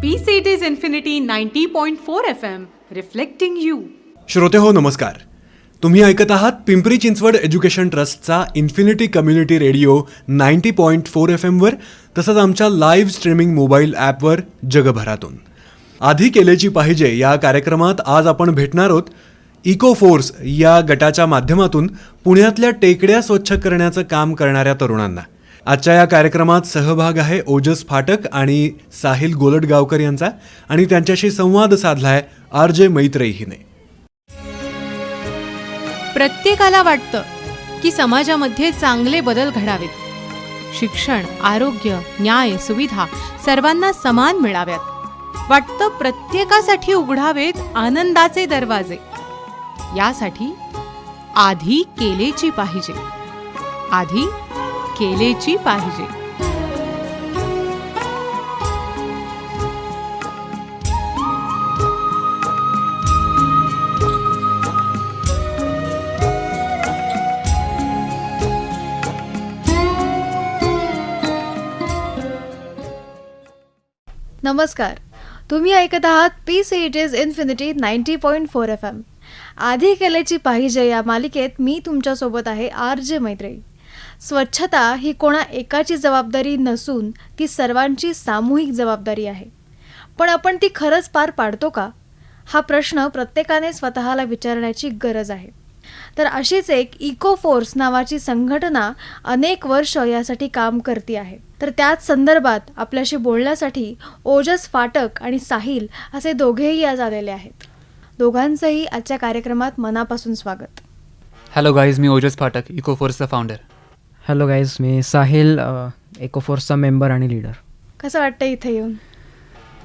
Peace It is Infinity 90.4 FM, reflecting you. श्रोते हो नमस्कार. तुम्ही ऐकत आहात पिंपरी चिंचवड एज्युकेशन ट्रस्टचा इन्फिनिटी कम्युनिटी रेडिओ 90.4 FM तसंच आमच्या लाईव्ह स्ट्रीमिंग मोबाईल ॲपवर जगभरातून. आधी केलेची पाहिजे या कार्यक्रमात आज आपण भेटणार आहोत इको फोर्स या गटाच्या माध्यमातून पुण्यातल्या टेकड्या स्वच्छ करण्याचं काम करणाऱ्या तरुणांना. आजच्या या कार्यक्रमात सहभाग आहे ओजस फाटक आणि साहिल गोलटगावकर यांचा आणि त्यांच्याशी संवाद साधलाय RJ मैत्रेयी हिने. प्रत्येकाला वाटतं की समाजामध्ये चांगले बदल घडावेत. शिक्षण, आरोग्य, न्याय, सुविधा सर्वांना समान मिळाव्यात. वाटतं प्रत्येकासाठी उघडावेत आनंदाचे दरवाजे. यासाठी आधी केलेची पाहिजे. आधी केलेची पाहिजे. नमस्कार, तुम्ही ऐकत आहात peace it is infinity 90.4 FM. आधी केलेची पाहिजे या मालिकेत मी तुमच्यासोबत आहे RJ मैत्रेयी. स्वच्छता ही कोणा एकाची जबाबदारी नसून ती सर्वांची सामूहिक जबाबदारी आहे. पण आपण ती खरंच पार पाडतो का, हा प्रश्न प्रत्येकाने स्वतःला विचारण्याची गरज आहे. तर अशीच एक इको फोर्स नावाची संघटना अनेक वर्ष यासाठी काम करते आहे. तर त्याच संदर्भात आपल्याशी बोलण्यासाठी ओजस फाटक आणि साहिल असे दोघेही आज आलेले आहेत. दोघांचंही आजच्या कार्यक्रमात मनापासून स्वागत. हॅलो गाईज, मी ओजस फाटक, इको फोर्सचा फाउंडर. हॅलो गाईज, मी साहिल, इको फोर्सचा मेंबर आणि लीडर. कसं वाटतं इथे येऊन?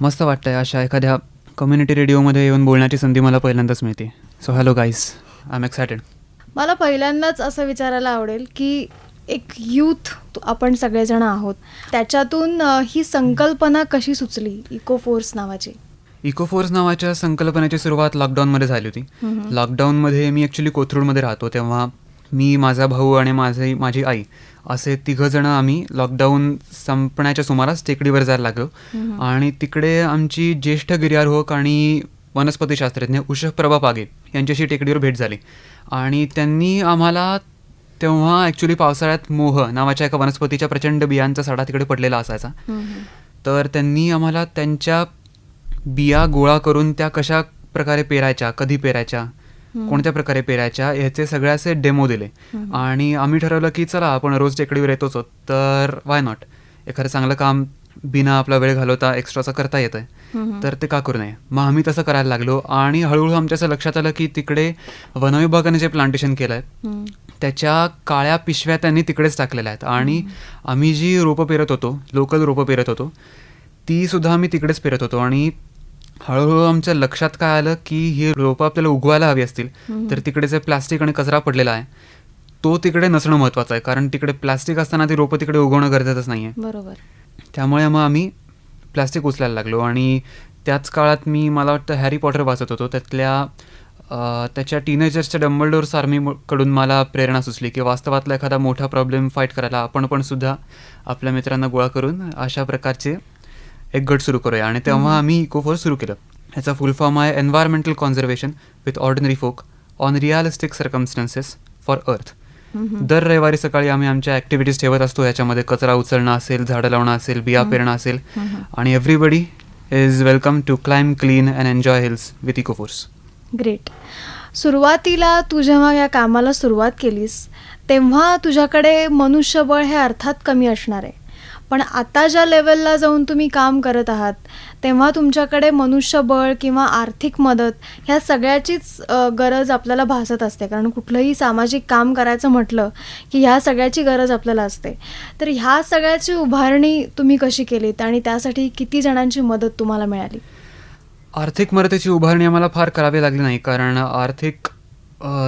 मस्त वाटतं आहे. अशा एखाद्या कम्युनिटी रेडिओमध्ये येऊन बोलण्याची संधी मला पहिल्यांदाच मिळते. So hello guys, I am excited. मला पहिल्यांदाच असं विचारायला आवडेल की एक यूथ आपण सगळेजण आहोत, त्याच्यातून ही संकल्पना कशी सुचली इको फोर्स नावाची? इको फोर्स नावाच्या संकल्पनेची सुरुवात लॉकडाऊनमध्ये झाली होती. लॉकडाऊनमध्ये मी ॲक्च्युली कोथरूडमध्ये राहतो, तेव्हा मी, माझा भाऊ आणि माझी आई असे तिघंजणं आम्ही लॉकडाऊन संपण्याच्या सुमारास टेकडीवर जायला लागलो. आणि तिकडे आमची ज्येष्ठ गिर्यारोहक आणि वनस्पतीशास्त्रज्ञ उषप्रभा पागे यांच्याशी टेकडीवर भेट झाली. आणि त्यांनी आम्हाला तेव्हा ॲक्च्युली पावसाळ्यात मोह नावाच्या एका वनस्पतीच्या प्रचंड बियांचा साठा तिकडे पडलेला असायचा. तर त्यांनी आम्हाला त्यांच्या बिया गोळा करून त्या कशा प्रकारे पेरायच्या, कधी पेरायच्या, कोणत्या प्रकारे पेरायच्या, ह्याचे सगळे असे डेमो दिले. आणि आम्ही ठरवलं की चला आपण रोज टेकडीवर येतोच आहोत, तर वाय नॉट, एखादं चांगलं काम बिना आपला वेळ घालवता एक्स्ट्राचं करता येतं आहे, तर ते का करू नये. मग आम्ही तसं करायला लागलो. आणि हळूहळू आमच्या असं लक्षात आलं की तिकडे वनविभागाने जे प्लांटेशन केलं आहे त्याच्या काळ्या पिशव्या त्यांनी तिकडेच टाकलेल्या आहेत. आणि आम्ही जी रोपं पेरत होतो, लोकल रोपं पेरत होतो, ती सुद्धा आम्ही तिकडेच पेरत होतो. आणि हळूहळू आमच्या लक्षात काय आलं की ही रोपं आपल्याला उगवायला हवी असतील तर तिकडे जे प्लास्टिक आणि कचरा पडलेला आहे तो तिकडे नसणं महत्त्वाचं आहे, कारण तिकडे प्लास्टिक असताना ती रोपं तिकडे उगवणं गरजेचंच नाही आहे. बरोबर. त्यामुळे मग आम्ही प्लास्टिक उचलायला लागलो. आणि त्याच काळात मला वाटतं हॅरी पॉटर वाचत होतो. त्याच्या टीनेजर्सच्या डंबलडोर्स आर्मीकडून मला प्रेरणा सुचली की वास्तवातला एखादा मोठा प्रॉब्लेम फाईट करायला आपण पण सुद्धा आपल्या मित्रांना गोळा करून अशा प्रकारचे एक गट सुरू करूया. आणि तेव्हा आम्ही इको फोर्स सुरू केलं. ह्याचा फुल फॉर्म आहे environmental conservation with ordinary folk on realistic circumstances for earth. दर रविवारी सकाळी आम्ही आमच्या ॲक्टिव्हिटीज ठेवत असतो. याच्यामध्ये कचरा उचलणं असेल, झाडं लावणं असेल, बिया पेरणं असेल. आणि everybody is welcome to climb, clean and enjoy hills with eco force. Great. सुरुवातीला तू जेव्हा या कामाला सुरुवात केलीस तेव्हा तुझ्याकडे मनुष्यबळ हे अर्थात कमी असणार आहे, पण आता ज्या लेवलला जाऊन तुम्ही काम करत आहात तेव्हा तुमच्याकडे मनुष्यबळ किंवा आर्थिक मदत ह्या सगळ्याचीच गरज आपल्याला भासत असते, कारण कुठलंही सामाजिक काम करायचं म्हटलं की ह्या सगळ्याची गरज आपल्याला असते. तर ह्या सगळ्याची उभारणी तुम्ही कशी केलीत आणि त्यासाठी किती जणांची मदत तुम्हाला मिळाली? आर्थिक मदतीची उभारणी आम्हाला फार करावी लागली नाही, कारण आर्थिक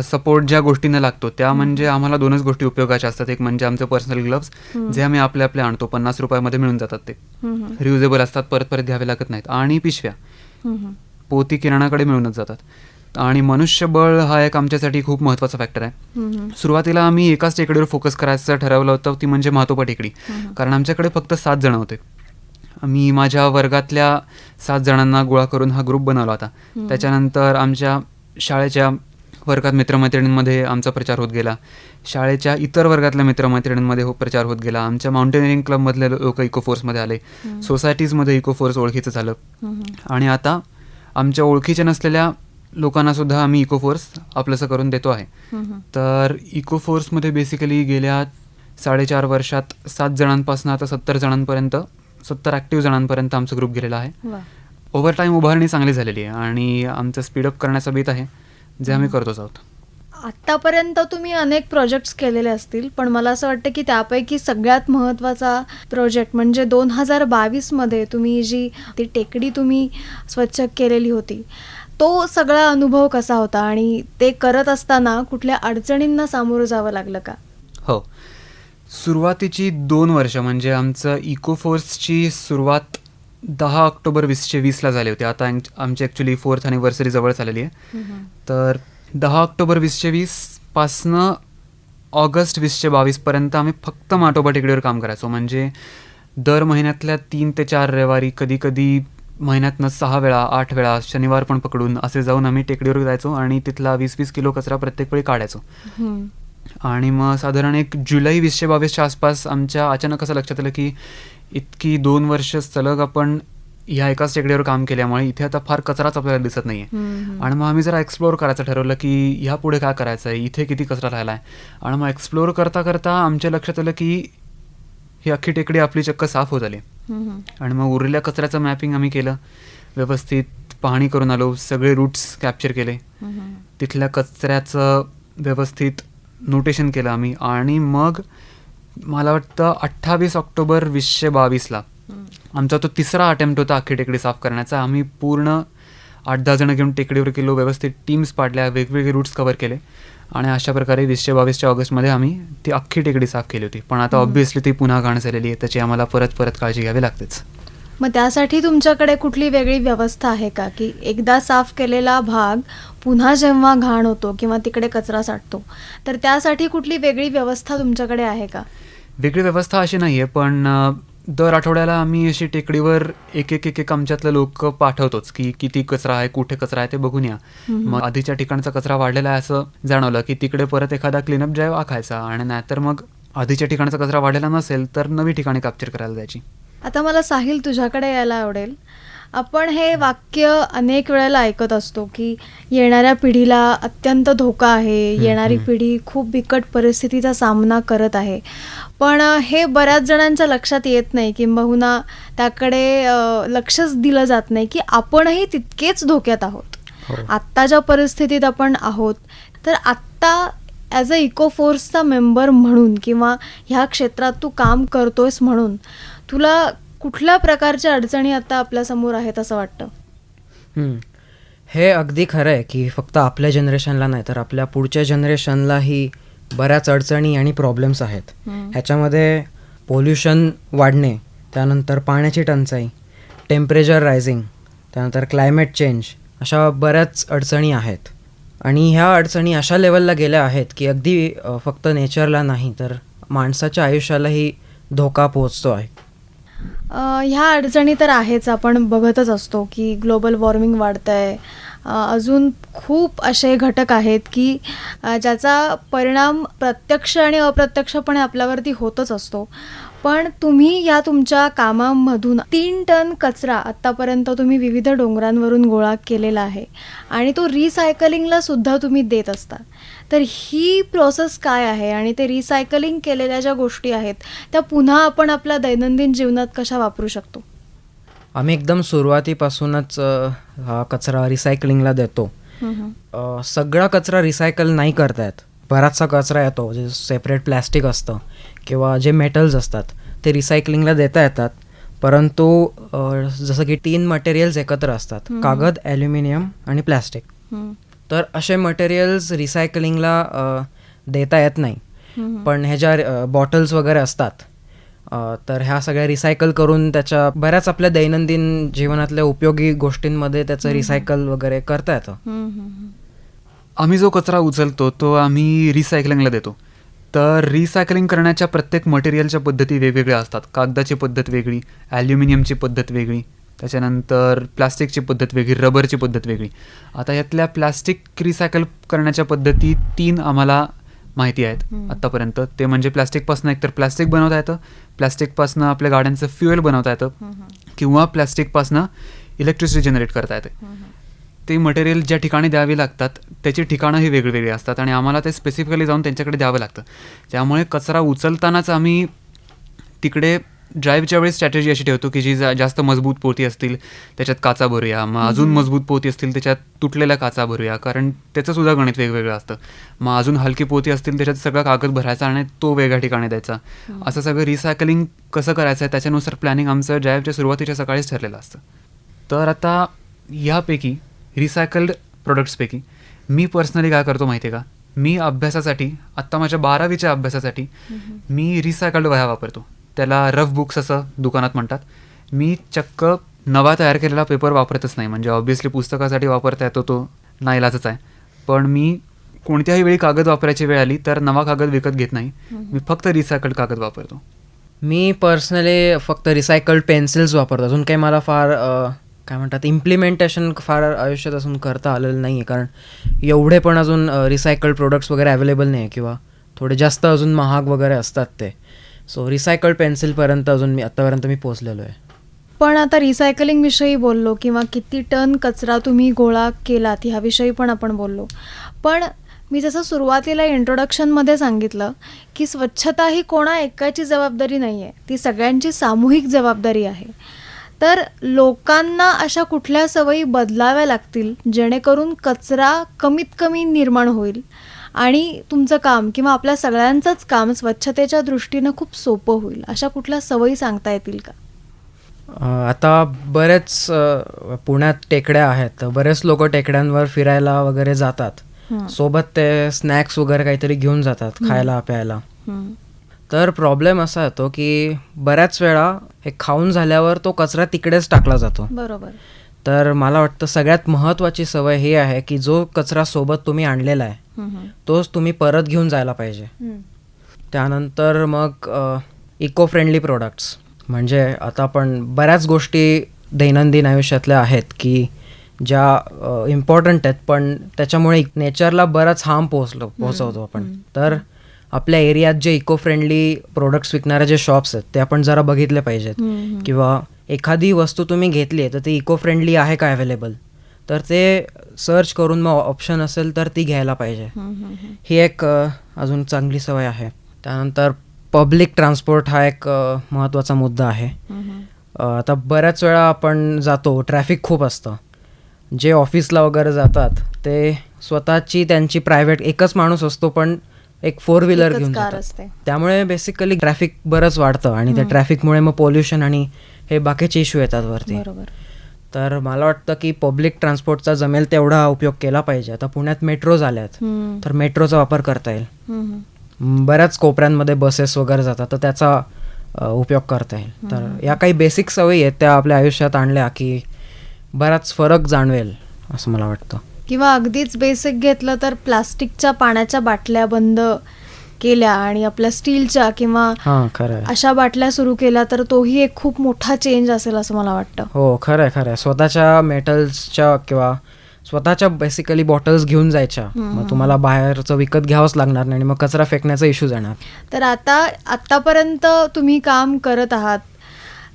सपोर्ट ज्या गोष्टींना लागतो त्या म्हणजे आम्हाला दोनच गोष्टी उपयोगाच्या असतात. एक म्हणजे आमचे पर्सनल ग्लव्स जे आम्ही आपले आणतो, 50 रुपयामध्ये मिळून जातात, ते रियुजेबल असतात, परत घ्यावे लागत नाहीत. आणि पिशव्या, पोती किराणाकडे मिळूनच जातात. आणि मनुष्यबळ हा एक आमच्यासाठी खूप महत्त्वाचा फॅक्टर आहे. सुरुवातीला आम्ही एकाच टेकडीवर फोकस करायचं ठरवलं होतं, ती म्हणजे म्हातोबा टेकडी, कारण आमच्याकडे फक्त 7 जण होते. मी माझ्या वर्गातल्या 7 जणांना गोळा करून हा ग्रुप बनवला होता. त्याच्यानंतर आमच्या शाळेच्या वर्गात मित्रमैत्रिणींमध्ये आमचा प्रचार होत गेला. शाळेच्या इतर वर्गातल्या मित्रमैत्रिणींमध्ये प्रचार होत गेला. आमच्या माउंटेनिअरिंग क्लबमधले लोक इकोफोर्समध्ये आले. सोसायटीजमध्ये इकोफोर्स ओळखीचं झालं. आणि आता आमच्या ओळखीच्या नसलेल्या लोकांना सुद्धा आम्ही इकोफोर्स आपलंसं करून देतो आहे. तर इकोफोर्समध्ये बेसिकली गेल्या 4.5 वर्षात 7 जणांपासून आता 70 जणांपर्यंत 70 ॲक्टिव्ह जणांपर्यंत आमचा ग्रुप गेलेला आहे. वा. ओव्हरटाईम उभारणी चांगली झालेली आहे आणि आमचं स्पीडअप करण्याचा बेत आहे, जे आम्ही करतोच आहोत. आत्तापर्यंत तुम्ही अनेक प्रोजेक्ट्स केलेले असतील, पण मला असं वाटतं की त्यापैकी सगळ्यात महत्त्वाचा प्रोजेक्ट म्हणजे 2022मध्ये तुम्ही जी ती टेकडी तुम्ही स्वच्छ केलेली होती, तो सगळा अनुभव कसा होता आणि ते करत असताना कुठल्या अडचणींना सामोरं जावं लागलं का? हो, सुरुवातीची 2 वर्ष म्हणजे आमचं इकोफोर्सची सुरुवात 10 ऑक्टोबर 2020ला झाली होती. आता आमची ॲक्च्युली 4th ॲनिव्हर्सरी जवळ झालेली आहे. तर 10 ऑक्टोबर 2020 पासनं ऑगस्ट 2022पर्यंत आम्ही फक्त माटोबा टेकडीवर काम करायचो. म्हणजे दर महिन्यातल्या 3 ते 4 रविवारी, कधी कधी महिन्यातनं 6 वेळा 8 वेळा शनिवार पण पकडून असे जाऊन आम्ही टेकडीवर जायचो आणि तिथला 20-20 किलो कचरा प्रत्येक वेळी काढायचो. आणि मग साधारण एक जुलै 2022च्या आसपास आमच्या अचानक असं लक्षात आलं की इतकी 2 वर्ष सलग आपण ह्या एकाच टेकडीवर काम केल्यामुळे इथे आता फार कचराच आपल्याला दिसत नाही आहे. आणि मग आम्ही जरा एक्सप्लोअर करायचं ठरवलं की ह्या पुढे काय करायचं आहे, इथे किती कचरा राहिला आहे. आणि मग एक्सप्लोअर करता करता आमच्या लक्षात आलं की ही अख्खी टेकडी आपली चक्क साफ होत आली. आणि मग उरलेल्या कचऱ्याचं मॅपिंग आम्ही केलं, व्यवस्थित पाहणी करून आलो, सगळे रूट्स कॅप्चर केले, तिथल्या कचऱ्याचं व्यवस्थित नोटेशन केलं आम्ही. आणि मग मला वाटतं 28 ऑक्टोबर 2022ला आमचा तो 3रा अटेम्प्ट होता अख्खी टेकडी साफ करण्याचा. आम्ही पूर्ण 8-10 जण घेऊन टेकडीवर गेलो, व्यवस्थित टीम्स पाडल्या, वेगवेगळे रूट्स कव्हर केले आणि अशा प्रकारे 2022च्या ऑगस्टमध्ये आम्ही ती अख्खी टेकडी साफ केली होती. पण आता ऑब्व्हियसली ती पुन्हा घाण झालेली आहे, त्याची आम्हाला परत काळजी घ्यावी लागतेच. मग त्यासाठी तुमच्याकडे कुठली वेगळी व्यवस्था आहे का की एकदा साफ केलेला भाग पुन्हा जेव्हा घाण होतो किंवा तिकडे कचरा साठतो तर त्यासाठी कुठली वेगळी व्यवस्था तुमच्याकडे आहे का? वेगळी व्यवस्था अशी नाही आहे, पण दर आठवड्याला आम्ही अशी टेकडीवर एक आमच्यातले लोक पाठवतोच की किती कचरा आहे, कुठे कचरा आहे ते बघून या. मग आधीच्या ठिकाणचा कचरा वाढलेला आहे असं जाणवलं की तिकडे परत एखादा क्लीनअप ड्राईव्ह आखायचा आणि नाहीतर मग आधीच्या ठिकाणचा कचरा वाढलेला नसेल तर नवी ठिकाणी कॅप्चर करायला जायची. आता मला साहिल तुझ्याकडे यायला आवडेल. आपण हे वाक्य अनेक वेळेला ऐकत असतो की येणाऱ्या पिढीला अत्यंत धोका आहे, येणारी पिढी खूप बिकट परिस्थितीचा सामना करत आहे, पण हे बऱ्याच जणांच्या लक्षात येत नाही किंबहुना त्याकडे लक्षच दिलं जात नाही की आपणही तितकेच धोक्यात आहोत. आत्ता ज्या परिस्थितीत आपण आहोत तर आत्ता ॲज अ इकोफोर्सचा मेंबर म्हणून किंवा ह्या क्षेत्रात तू काम करतोयस म्हणून तुला कुठल्या प्रकारच्या अडचणी आता आपल्यासमोर आहेत असं वाटतं? हे अगदी खरं आहे की फक्त आपल्या जनरेशनला नाही तर आपल्या पुढच्या जनरेशनलाही बऱ्याच अडचणी आणि प्रॉब्लेम्स आहेत. ह्याच्यामध्ये पोल्युशन वाढणे, त्यानंतर पाण्याची टंचाई, टेम्परेचर रायझिंग, त्यानंतर क्लायमेट चेंज, अशा बऱ्याच अडचणी आहेत. आणि ह्या अडचणी अशा लेवलला गेल्या आहेत की अगदी फक्त नेचरला नाही तर माणसाच्या आयुष्यालाही धोका पोहोचतो आहे. ह्या अडचणी तर आहेच, आपण बघतच असतो की ग्लोबल वॉर्मिंग वाढतं आहे. अजून खूप असे घटक आहेत की ज्याचा परिणाम प्रत्यक्ष आणि अप्रत्यक्षपणे आपल्यावरती होतच असतो. पण तुम्ही या तुमच्या कामामधून 3 टन कचरा आत्तापर्यंत तुम्ही विविध डोंगरांवरून गोळा केलेला आहे आणि तो रिसायकलिंगला सुद्धा तुम्ही देत असता. तर ही प्रोसेस काय आहे आणि ते रिसायकलिंग केलेल्या ज्या गोष्टी आहेत त्या पुन्हा आपण आपल्या दैनंदिन जीवनात कशा वापरू शकतो? आम्ही एकदम सुरुवातीपासूनच हा कचरा रिसायकलिंगला देतो. सगळा कचरा रिसायकल नाही करता येत. बराचसा कचरा येतो जे सेपरेट प्लॅस्टिक असतं किंवा जे मेटल्स असतात ते रिसायकलिंगला देता येतात, परंतु जसं की 3 मटेरियल्स एकत्र असतात, कागद, ॲल्युमिनियम आणि प्लॅस्टिक, तर असे मटेरियल्स रिसायकलिंगला देता येत नाही. पण ह्या ज्या बॉटल्स वगैरे असतात तर ह्या सगळ्या रिसायकल करून त्याच्या बऱ्याच आपल्या दैनंदिन जीवनातल्या उपयोगी गोष्टींमध्ये त्याचं रिसायकल वगैरे करता येतं. आम्ही जो कचरा उचलतो तो आम्ही रिसायकलिंगला देतो. तर रिसायकलिंग करण्याच्या प्रत्येक मटेरियलच्या पद्धती वेगवेगळ्या असतात. कागदाची पद्धत वेगळी, ॲल्युमिनियमची पद्धत वेगळी, त्याच्यानंतर प्लास्टिकची पद्धत वेगळी, रबरची पद्धत वेगळी. आता यातल्या प्लास्टिक रिसायकल करण्याच्या पद्धती 3 आम्हाला माहिती आहेत आत्तापर्यंत. ते म्हणजे प्लास्टिकपासून एकतर प्लास्टिक बनवता येतं, प्लास्टिकपासून आपल्या गाड्यांचं फ्युएल बनवता येतं, किंवा प्लास्टिकपासून इलेक्ट्रिसिटी जनरेट करता येते. ते मटेरियल ज्या ठिकाणी द्यावी लागतात त्याची ठिकाणंही वेगवेगळी असतात आणि आम्हाला ते स्पेसिफिकली जाऊन त्यांच्याकडे द्यावं लागतं. त्यामुळे कचरा उचलतानाच आम्ही तिकडे ड्राईव्हच्या वेळेस स्ट्रॅटेजी अशी ठेवतो की जी जास्त मजबूत पोती असतील त्याच्यात काचा भरूया, मग अजून मजबूत पोती असतील त्याच्यात तुटलेल्या काचा भरूया, कारण त्याचंसुद्धा गणित वेगवेगळं असतं. मग अजून हलकी पोती असतील त्याच्यात सगळा कागद भरायचा आणि तो वेगळ्या ठिकाणी द्यायचा. असं सगळं रिसायकलिंग कसं करायचं आहे त्याच्यानुसार प्लॅनिंग आमचं ड्राईव्हच्या सुरुवातीच्या सकाळीच ठरलेलं असतं. तर आता ह्यापैकी रिसायकल्ड प्रोडक्ट्सपैकी मी पर्सनली काय करतो माहिती आहे का, मी अभ्यासासाठी आत्ता माझ्या 12वीच्या अभ्यासासाठी मी रिसायकल्ड वह्या वापरतो. त्याला रफ बुक्स असं दुकानात म्हणतात. मी चक्क नवा तयार केलेला पेपर वापरतच नाही. म्हणजे ऑब्व्हियसली पुस्तकासाठी वापरता येतो तो नाईलाजच आहे, पण मी कोणत्याही वेळी कागद वापरायची वेळ आली तर नवा कागद विकत घेत नाही. मी फक्त रिसायकल्ड कागद वापरतो. मी पर्सनली फक्त रिसायकल्ड पेन्सिल्स वापरतो. अजून काही मला फार काय म्हणतात इम्प्लिमेंटेशन फार आयुष्यात अजून करता आलेलं नाही आहे, कारण एवढे पण अजून रिसायकल्ड प्रोडक्ट्स वगैरे अवेलेबल नाही आहे, किंवा थोडे जास्त अजून महाग वगैरे असतात ते. सो रिसायकल्ड पेन्सिलपर्यंत अजून मी आत्तापर्यंत पोचलेलो आहे. पण आता रिसायकलिंगविषयी बोललो किंवा किती टन कचरा तुम्ही गोळा केलात ह्याविषयी पण आपण बोललो. पण मी जसं सुरुवातीला इंट्रोडक्शनमध्ये सांगितलं की स्वच्छता ही कोणा एकाची जबाबदारी नाही आहे, ती सगळ्यांची सामूहिक जबाबदारी आहे. तर लोकांना अशा कुठल्या सवयी बदलाव्या लागतील जेणेकरून कचरा कमीत कमी निर्माण होईल आणि तुमचं काम किंवा आपल्या सगळ्यांचंच काम स्वच्छतेच्या दृष्टीनं खूप सोपं होईल. अशा कुठल्या सवयी सांगता येतील का? आता बरेच पुण्यात टेकड्या आहेत, तर बरेच लोक टेकड्यांवर फिरायला वगैरे जातात. सोबत ते स्नॅक्स वगैरे काहीतरी घेऊन जातात खायला प्यायला. तर प्रॉब्लेम असा येतो की बऱ्याच वेळा हे खाऊन झाल्यावर तो कचरा तिकडेच टाकला जातो. बरोबर. तर मला वाटतं सगळ्यात महत्त्वाची सवय ही आहे की जो कचरा सोबत तुम्ही आणलेला आहे तोच तुम्ही परत घेऊन जायला पाहिजे. त्यानंतर मग इको फ्रेंडली प्रोडक्ट्स, म्हणजे आता आपण बऱ्याच गोष्टी दैनंदिन आयुष्यातल्या आहेत की ज्या इम्पॉर्टंट आहेत, पण त्याच्यामुळे नेचरला बराच हार्म पोहोचवतो आपण. तर आपल्या एरियात जे इको फ्रेंडली प्रोडक्ट्स विकणारे जे शॉप्स आहेत ते आपण जरा बघितले पाहिजेत, किंवा एखादी वस्तू तुम्ही घेतली आहे तर ती इको फ्रेंडली आहे का अवेलेबल, तर ते सर्च करून मग ऑप्शन असेल तर ती घ्यायला पाहिजे. ही एक अजून चांगली सवय आहे. त्यानंतर पब्लिक ट्रान्सपोर्ट हा एक महत्त्वाचा मुद्दा आहे. आता बऱ्याच वेळा आपण जातो, ट्रॅफिक खूप असतं. जे ऑफिसला वगैरे जातात ते स्वतःची त्यांची प्रायव्हेट एकच माणूस असतो, पण एक 4 व्हीलर घेऊन जातात. त्यामुळे बेसिकली ट्रॅफिक बरंच वाढतं आणि त्या ट्रॅफिकमुळे मग पोल्युशन आणि हे बाकीचे इश्यू येतात वरती. तर मला वाटतं की पब्लिक ट्रान्सपोर्टचा जमेल तेवढा उपयोग केला पाहिजे. आता पुण्यात मेट्रोज आल्यात तर मेट्रोचा वापर करता येईल. बऱ्याच कोपऱ्यांमध्ये बसेस वगैरे जातात तर त्याचा उपयोग करता येईल. तर या काही बेसिक सवयी आहेत त्या आपल्या आयुष्यात आणल्या की बराच फरक जाणवेल असं मला वाटतं. किंवा अगदीच बेसिक घेतलं तर प्लास्टिकच्या पाण्याच्या बाटल्या बंद केल्या आणि आपल्या स्टीलच्या किंवा अशा बाटल्या सुरू केल्या तर तोही एक खूप मोठा चेंज असेल असं मला वाटतं. हो, खरंय खरंय. स्वतःच्या मेटल्सच्या किंवा स्वतःच्या बेसिकली बॉटल्स घेऊन जायच्या, मग तुम्हाला बाहेरचं विकत घ्यावंच लागणार नाही आणि मग कचरा फेकण्याचा इश्यू जाणार. तर आतापर्यंत तुम्ही काम करत आहात,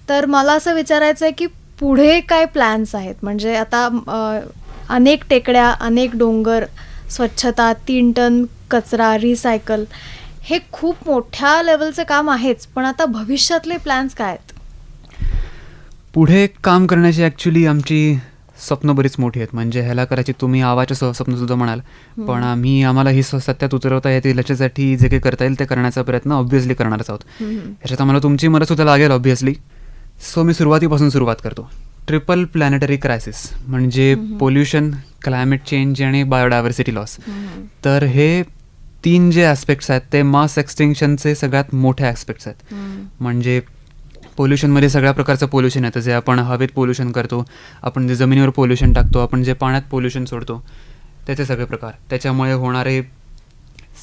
तर मला असं विचारायचं आहे की पुढे काय प्लॅन्स आहेत? म्हणजे आता अनेक टेकड्या, अनेक डोंगर, स्वच्छता, 3 टन कचरा, रिसायकल, हे खूप मोठ्या लेवलचं काम आहेच, पण आता भविष्यातले प्लॅन्स काय आहेत? पुढे काम करण्याची ॲक्च्युली आमची स्वप्न बरीच मोठी आहेत. म्हणजे ह्याला करायची तुम्ही आवाचे स्वप्नसुद्धा म्हणाल, पण आम्हाला ही सत्यात उतरवता येतील याच्यासाठी जे काही करता येईल ते करण्याचा प्रयत्न ऑब्व्हियसली करणारच आहोत. ह्याच्यात आम्हाला तुमची मदतसुद्धा लागेल ऑब्व्हियसली. सो मी सुरुवातीपासून सुरुवात करतो. ट्रिपल प्लॅनेटरी क्रायसिस म्हणजे पोल्युशन, क्लायमेट चेंज आणि बायोडायव्हर्सिटी लॉस. तर हे 3 जे ॲस्पेक्ट्स आहेत ते मास एक्सटिंक्शनचे सगळ्यात मोठे ॲस्पेक्ट्स आहेत. म्हणजे पोल्युशनमध्ये सगळ्या प्रकारचं पोल्युशन येतं. जे आपण हवेत पोल्युशन करतो, आपण जे जमिनीवर पोल्युशन टाकतो, आपण जे पाण्यात पोल्युशन सोडतो, त्याचे सगळे प्रकार, त्याच्यामुळे होणारे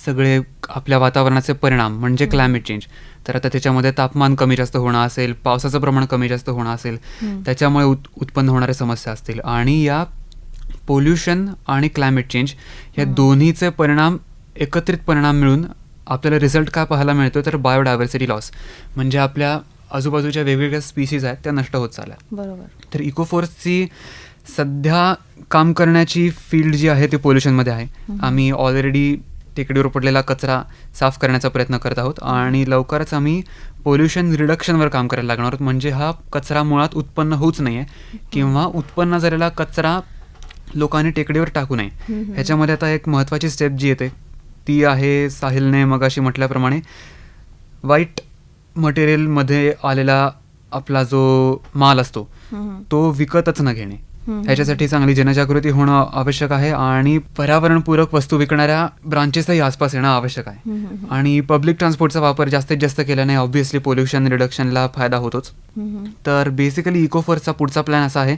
सगळे आपल्या वातावरणाचे परिणाम म्हणजे क्लायमेट चेंज. तर आता त्याच्यामध्ये तापमान कमी जास्त होणं असेल, पावसाचं प्रमाण कमी जास्त होणं असेल, त्याच्यामुळे उत्पन्न होणाऱ्या समस्या असतील, आणि या पोल्युशन आणि क्लायमेट चेंज या दोन्हीचे परिणाम, एकत्रित परिणाम मिळून आपल्याला रिझल्ट काय पाहायला मिळतो तर बायोडायव्हर्सिटी लॉस, म्हणजे आपल्या आजूबाजूच्या वेगवेगळ्या स्पीशीज आहेत त्या नष्ट होत चालल्या. बरोबर. तर इकोफोर्सची सध्या काम करण्याची फील्ड जी आहे ती पोल्युशनमध्ये आहे. आम्ही ऑलरेडी टेकडीवर पडलेला कचरा साफ करण्याचा प्रयत्न करत आहोत आणि लवकरच आम्ही पोल्युशन रिडक्शनवर काम करायला लागणार आहोत. म्हणजे हा कचरा मुळात उत्पन्न होऊच नाही आहे किंवा उत्पन्न झालेला कचरा लोकांनी टेकडीवर टाकू नये. ह्याच्यामध्ये आता एक महत्त्वाची स्टेप जी येते ती आहे, साहिलने मगाशी म्हटल्याप्रमाणे, वाईट मटेरियलमध्ये आलेला आपला जो माल असतो तो विकतच न घेणे. ह्याच्यासाठी चांगली जनजागृती होणं आवश्यक आहे आणि पर्यावरणपूरक वस्तू विकणाऱ्या ब्रांचेसही आसपास येणं आवश्यक आहे. आणि पब्लिक ट्रान्सपोर्टचा वापर जास्तीत जास्त केल्याने ऑब्व्हियसली पोल्युशन रिडक्शनला फायदा होतोच. तर बेसिकली इकोफोर्सचा पुढचा प्लॅन असा आहे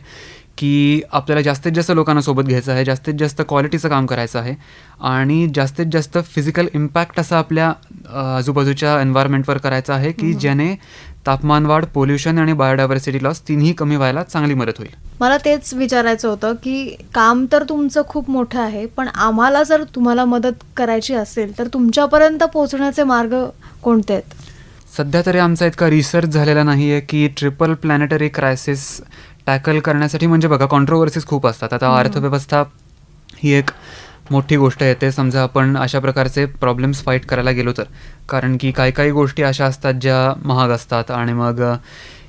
की आपल्याला जास्तीत जास्त लोकांना सोबत घ्यायचं आहे, जास्तीत जास्त क्वालिटीचं काम करायचं आहे आणि जास्तीत जास्त फिजिकल इम्पॅक्ट असा आपल्या आजूबाजूच्या एन्व्हायरमेंटवर करायचा आहे की ज्याने तापमान वाढ, पोल्युशन आणि बायोडायव्हर्सिटी लॉस तिन्ही कमी व्हायला चांगली मदत होईल. मला तेच विचारायचं होतं की काम तर तुमचं खूप मोठं आहे, पण आम्हाला जर तुम्हाला मदत करायची असेल तर तुमच्यापर्यंत पोहोचण्याचे मार्ग कोणते आहेत? सध्या तरी आमचा इतका रिसर्च झालेला नाही आहे की ट्रिपल प्लॅनेटरी क्रायसिस टॅकल करण्यासाठी, म्हणजे बघा कॉन्ट्रोवर्सीज खूप असतात. आता अर्थव्यवस्था ही एक मोठी गोष्ट येते. समजा आपण अशा प्रकारचे प्रॉब्लेम्स फाईट करायला गेलो तर, कारण की काही गोष्टी अशा असतात ज्या महाग असतात आणि मग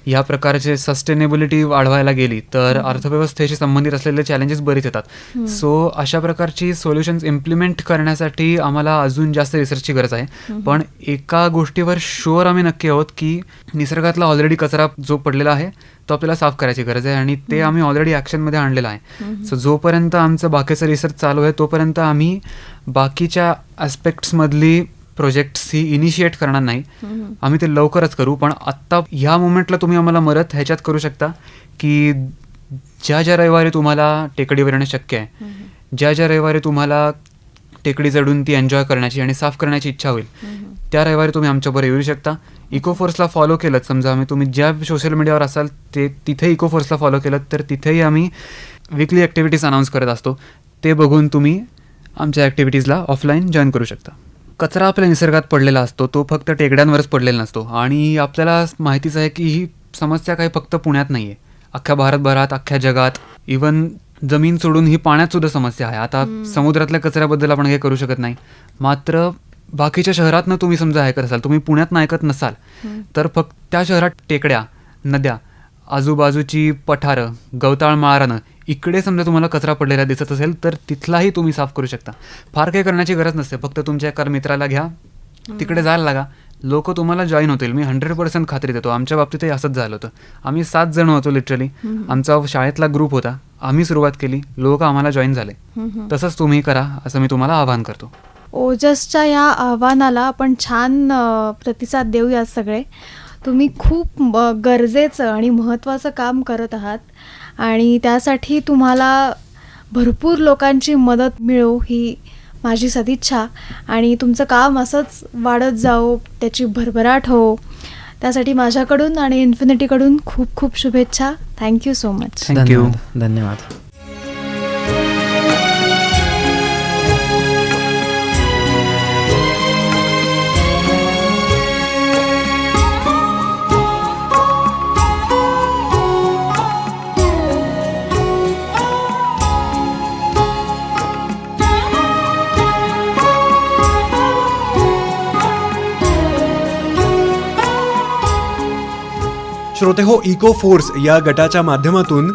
ह्या प्रकारचे सस्टेनेबिलिटी वाढवायला गेली तर अर्थव्यवस्थेशी संबंधित असलेले चॅलेंजेस बरेच येतात. सो अशा प्रकारची सोल्युशन्स इम्प्लिमेंट करण्यासाठी आम्हाला अजून जास्त रिसर्चची गरज आहे. पण एका गोष्टीवर शुअर आम्ही नक्की आहोत की निसर्गातला ऑलरेडी कचरा जो पडलेला आहे तो आपल्याला साफ करायची गरज आहे आणि ते आम्ही ऑलरेडी ॲक्शनमध्ये आणलेलं आहे. सो जोपर्यंत आमचं बाकीचं रिसर्च चालू आहे तोपर्यंत आम्ही बाकीच्या ॲस्पेक्ट्समधली प्रोजेक्ट्स ही इनिशिएट करणार नाही. आम्ही ते लवकरच करू. पण आत्ता ह्या मोमेंटला तुम्ही आम्हाला मदत ह्याच्यात करू शकता की ज्या रविवारी तुम्हाला टेकडीवर येणं शक्य आहे, ज्या रविवारी तुम्हाला टेकडी चढून ती एन्जॉय करण्याची आणि साफ करण्याची इच्छा होईल, त्या रविवारी तुम्ही आमच्याबरोबर येऊ शकता. इकोफोर्सला फॉलो केलं, समजा आम्ही तुम्ही ज्या सोशल मीडियावर असाल ते तिथे इकोफोर्सला फॉलो केलं तर तिथेही आम्ही वीकली ॲक्टिव्हिटीज अनाऊन्स करत असतो. ते बघून तुम्ही आमच्या ॲक्टिव्हिटीजला ऑफलाईन जॉईन करू शकता. कचरा आपल्या निसर्गात पडलेला असतो, तो फक्त टेकड्यांवरच पडलेला नसतो आणि आपल्याला माहितीच आहे की ही समस्या काही फक्त पुण्यात नाही आहे, अख्ख्या भारतभरात, अख्ख्या जगात, इवन जमीन सोडून ही पाण्यात सुद्धा समस्या आहे. आता समुद्रातल्या कचऱ्याबद्दल आपण काही करू शकत नाही, मात्र बाकीच्या शहरातनं तुम्ही समजा ऐकत असाल, तुम्ही पुण्यातनं ऐकत नसाल तर फक्त त्या शहरात टेकड्या, नद्या, आजूबाजूची पठारं, गवताळ माळरानं, इकडे समजा तुम्हाला कचरा पडलेला दिसत असेल तर तिथलाही तुम्ही साफ करू शकता. फार काही करण्याची गरज नसते, फक्त तुमच्या एका मित्राला घ्या, तिकडे जायला लागा, लोक तुम्हाला जॉईन होतील. मी 100% खात्री देतो. आमच्या बाबतीतही असंच झालं होतं. आम्ही 7 जण होतो लिटरली. आमचा शाळेतला ग्रुप होता, आम्ही सुरुवात केली, लोक आम्हाला जॉईन झाले. तसंच तुम्ही करा असं मी तुम्हाला आवाहन करतो. ओजसच्या या आव्हानाला आपण छान प्रतिसाद देऊया सगळे. तुम्ही खूप गरजेचं आणि महत्त्वाचं काम करत आहात आणि त्यासाठी तुम्हाला भरपूर लोकांची मदत मिळो ही माझी सदिच्छा आणि तुमचं काम असंच वाढत जाओ, त्याची भरभराट हो, त्यासाठी माझ्याकडून आणि इन्फिनिटीकडून खूप खूप शुभेच्छा. Thank you so much. थँक्यू. धन्यवाद. श्रोते हो, इको फोर्स या गटाच्या माध्यमातून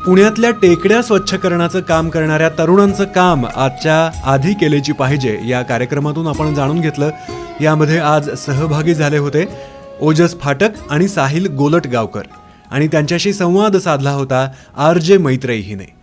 पुण्यातल्या टेकड्या स्वच्छ करण्याचं काम करणाऱ्या तरुणांचं काम आजच्या आधी केलेची पाहिजे या कार्यक्रमातून आपण जाणून घेतलं. यामध्ये आज सहभागी झाले होते ओजस फाटक आणि साहिल गोलटगावकर आणि त्यांच्याशी संवाद साधला होता RJ मैत्रेय हिने.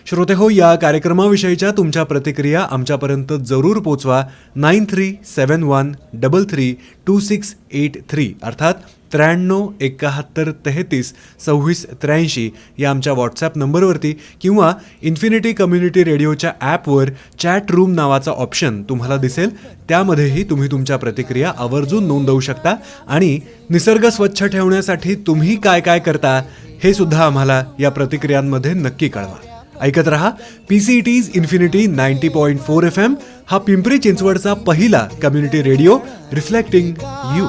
श्रोतेहो, या कार्यक्रमाविषयीच्या तुमच्या प्रतिक्रिया आमच्यापर्यंत जरूर पोचवा. 9371332683 अर्थात 93-71-33-26-83 या आमच्या व्हॉट्सॲप नंबरवरती, किंवा इन्फिनिटी कम्युनिटी रेडिओच्या ॲपवर चॅट रूम नावाचा ऑप्शन तुम्हाला दिसेल. त्यामध्येही तुम्ही तुमच्या प्रतिक्रिया आवर्जून नोंदवू शकता. आणि निसर्ग स्वच्छ ठेवण्यासाठी तुम्ही काय काय करता हे सुद्धा आम्हाला या प्रतिक्रियांमध्ये नक्की कळवा. ऐकत रहा PCET's इन्फिनिटी 90.4 FM, हा पिंपरी चिंचवडचा पहिला कम्युनिटी रेडिओ, रिफ्लेक्टिंग यू.